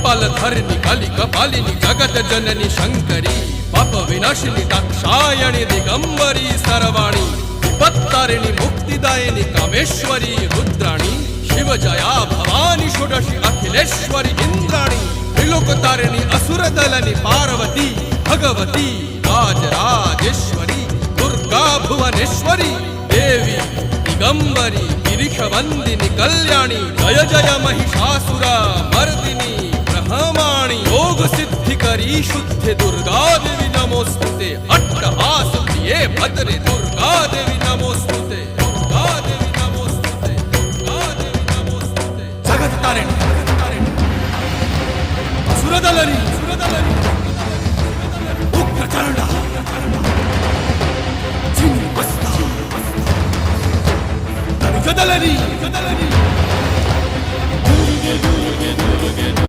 कपालधरिणि कलिकपालिनि जगत जननि शंकरी पाप विनाशिनी दाक्षायणि दिगंबरी सर्वाणी विपत्तारिणि मुक्तिदायिनी कामेश्वरी रुद्राणी शिवजया भवानी षोडशी अखिलेश्वरी इंद्राणी त्रिलोकतारिणि असुरदलनि पार्वती भगवती राजराजेश्वरी दुर्गा भुवनेश्वरी देवी दिगंबरी गिरिशवंदिनी कल्याणी जय जय महिषासुर मर्दिनी ब्रह्माणी योग सिद्धिकरी शुद्धे दुर्गा देवी नमोस्तुते अट्टहास प्रिये भद्रे दुर्गा देवी नमोस्तुते दुर्गा देवी नमोस्तुते दुर्गा देवी नमोस्तुते जगत तारिणी सुरदलनी उग्रचंडा चिन्मस्ता गदलनी